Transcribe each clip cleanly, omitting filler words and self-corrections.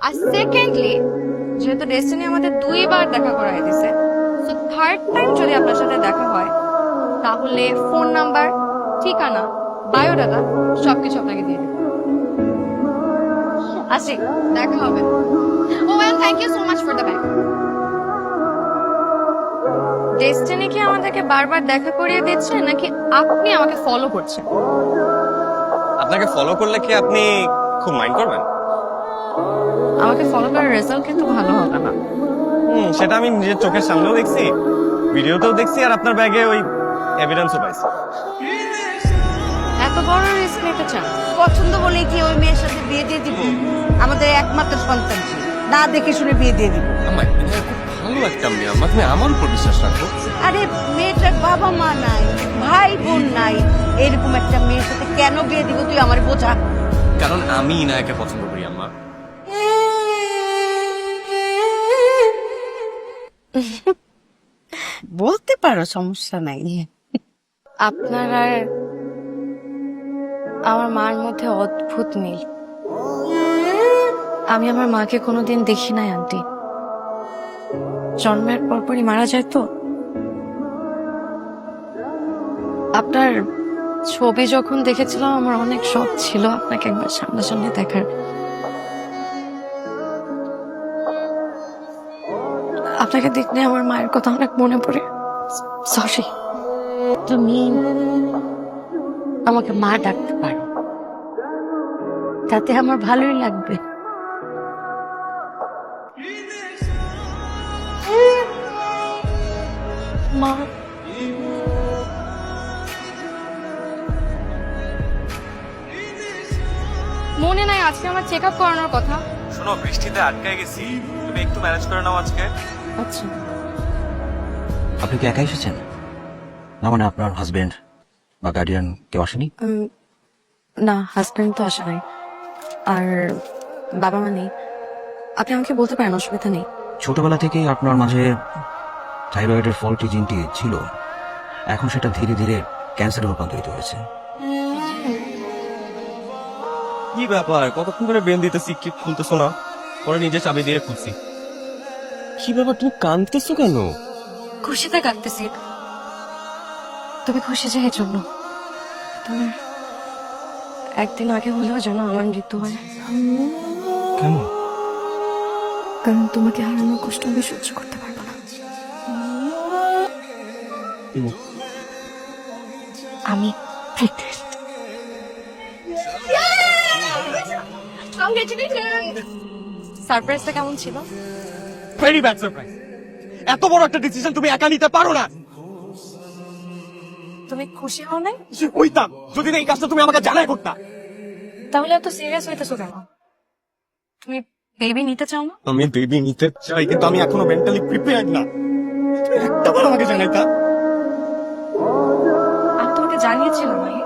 আর secondly যেহেতু destiny আমাদের 2বার দেখা করাই দিছে, সো থার্ড টাইম যদি আপনার সাথে দেখা হয় তাহলে ফোন নাম্বার, ঠিকানা, বায়োডাটা সবকিছু আপনাকে দিয়ে দেব। আসি, দেখা হবে। ও and thank you so much for the bag. Destiny কি আমাদেরকে বারবার দেখা করিয়ে দিচ্ছে নাকি আপনি আমাকে ফলো করছেন? আপনাকে ফলো করলে কি আপনি খুব মাইন্ড করবেন? আমাকে ফলো করার রেজাল্ট কিন্তু ভালো হবে না। সেটা আমি নিজের চোখের সামনেও দেখছি, ভিডিওতেও দেখছি, আর আপনার ব্যাগে ওই এভিডেন্সও পাইছি। এত বড় রিস্ক নিতে চান? পছন্দ বলে কি ওই মেয়ের সাথে বিয়ে দিয়ে দিব? আমাদের একমাত্র সন্তান ছিল, না দেখে শুনে বিয়ে দিয়ে দিব। আমার খুব ভালো একটা মেয়ে, আমার তুমি আমার উপর বিশ্বাস রাখো। আরে মেয়েটার বাবা মা নাই, ভাই বোন নাই, এরকম একটা মেয়ের সাথে কেন বিয়ে দিব তুই আমার বোঝা। কারণ আমি ইনায়াকে পছন্দ করি আম্মা। বলতে পারো, সমস্যা নাই। আপনার আর আমার মার মধ্যে অদ্ভুত মিল। আমি আমার মাকে কোনোদিন দেখি নাই আন্টি, জন্মের পরপরই মারা যায় তো। আপনার ছবি যখন দেখেছিলাম আমার অনেক শখ ছিল আপনাকে একবার সামনাসামনি দেখার। আপনাকে দেখলে আমার মায়ের কথা অনেক মনে পড়ে। সরি। তুমি আমাকে মা ডাকতে পারো, তাতে আমার ভালোই লাগবে। মা, মনে নাই আজকে আমার চেক আপ করানোর কথা? শোনো, বৃষ্টিতে আটকায় গেছি, তুমি একটু ম্যানেজ করে নাও আজকে। আচ্ছা। আপনি কি একা এসেছেন? না মানে আপনার হাজবেন্ড বা গার্ডিয়ান কেউ আসেনি? না, হাজবেন্ড তো আসে নাই, আর বাবা মা নেই। আপনি আমাকে বলতে পারেন, অসুবিধা নেই। ছোটবেলা থেকেই আপনার মাঝে থাইরয়েডের ফল্টি জিনটি ছিল, এখন সেটা ধীরে ধীরে ক্যান্সারে রূপান্তরিত হয়েছে। কি ব্যাপার, কতক্ষণ করে বেন দিতেছি, কি খুলতেছো না? পরে নিজে চাবি দিয়ে খুলছি। কি ব্যাপার, তুমি কাঁদতেছো কেন? খুশিতে কাঁদতেছি। তুমি খুশি যে এর জন্য। তোমার একদিন আগে হলেও যেন আমার মৃত্যু হয়, কেন? কারণ তোমাকে হারানোর কষ্ট আমি সহ্য করতে পারবো না। আমি সারপ্রাইজটা কেমন ছিল? Very bad surprise. এত বড় একটা ডিসিশন তুমি একা নিতে পারো না। তুমি খুশি হও নাই? হইতাম যদি না এই কাজটা তুমি আমাকে জানাই করতা। তাহলে এত সিরিয়াস হইতেছো কেন? তুমি বেবি নিতে চাও না? আমি বেবি নিতে চাই, কিন্তু আমি এখনো মেন্টালি প্রিপেয়ার্ড না। তুমি একটাবার আমাকে জানাইতা। আমি তোমাকে জানিয়েছিলাম ভাই।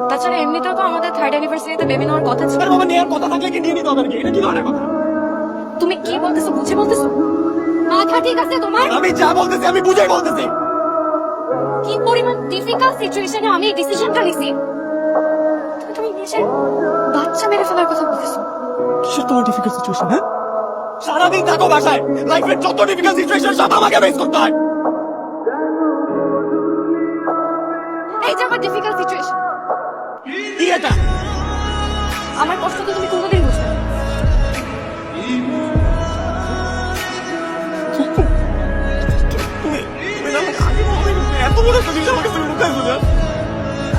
তাছাড়া এমনিতেও তো আমাদের থার্ড অ্যানিভার্সারিতে বেবি নেওয়ার কথা ছিল। আরে বাবা, নেওয়ার কথা থাকলে কি নিয়ে নিতে হবে নাকি? এটা কি ধরনের কথা? তুমি কি বলতেছো, বুঝে বলতেছো? মাথা ঠিক আছে তোমার? আমি যা বলতেছি আমি বুঝাই বলতেছি। কি পরিমাণ ডিফিকাল্ট সিচুয়েশনে আমি এই ডিসিশনটা নিছি। তুমি নিজের বাচ্চা মেরে ফেলার কথা বলতেছো। কিসের তোমার ডিফিকাল্ট সিচুয়েশন? হ্যাঁ, সারাদিন থাকো বাসায়, লাইফের যত ডিফিকাল্ট সিচুয়েশন সব আমাকে ফেস করতে হয়। এই যে আমার ডিফিকাল্ট সিচুয়েশন, কি এটা? আমার কষ্ট তো তুমি কোনোদিন বুঝবে না। তুমি না আমাকে আগে বলবে, এত বড় একটা জিনিস আমাকে তুমি মুখে আসবে।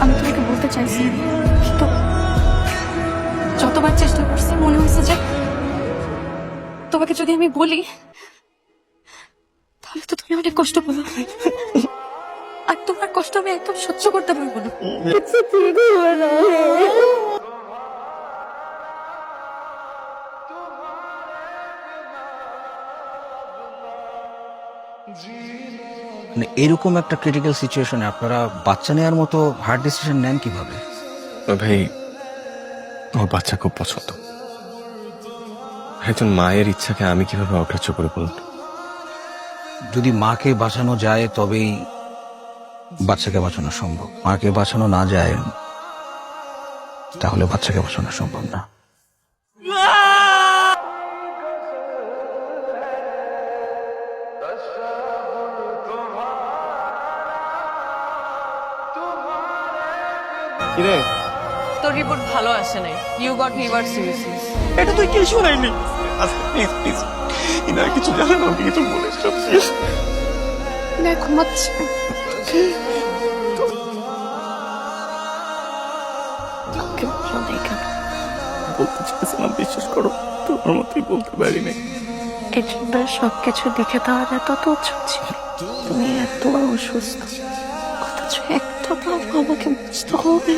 আমি তোমাকে বলতে চাইছি, কিন্তু যতবার চেষ্টা করছি মনে হয়েছে যে তোমাকে যদি আমি বলি তাহলে তো তুমি অনেক কষ্ট পাবে, আর তোমার কষ্ট আমি একদম সহ্য করতে পারবো না। মানে এরকম একটা ক্রিটিক্যাল সিচুয়েশনে আপনারা বাচ্চা নেওয়ার মতো হার্ড ডিসিশন নেন কিভাবে? ভাই, আমার বাচ্চা খুব পছন্দ। একজন মায়ের ইচ্ছাকে আমি কিভাবে অগ্রাহ্য করে বলুন? যদি মাকে বাঁচানো যায় তবেই বাচ্চাকে বাঁচানো সম্ভব, মাকে বাঁচানো না যায় তাহলে বাচ্চাকে বাঁচানো সম্ভব না। কিরে তোর রিপোর্ট ভালো আসে নাই, ইউ গট লিভার সিরোসিস। এটা তুই কি শোনাইনি? আচ্ছা প্লিজ প্লিজ, ইনার কিছু জানেন আমাকে কিছু বলে প্লিজ। না ঘুমাচ্ছে। বলতে চেয়েছিলাম, বিশ্বাস করো তোমার মতোই বলতে পারিনি। এবার সবকিছু দেখে দেওয়ার এত তো উচিত ছিল। তুমি এত অসুস্থ, অথচ একটা আমাকে বুঝতে হবে।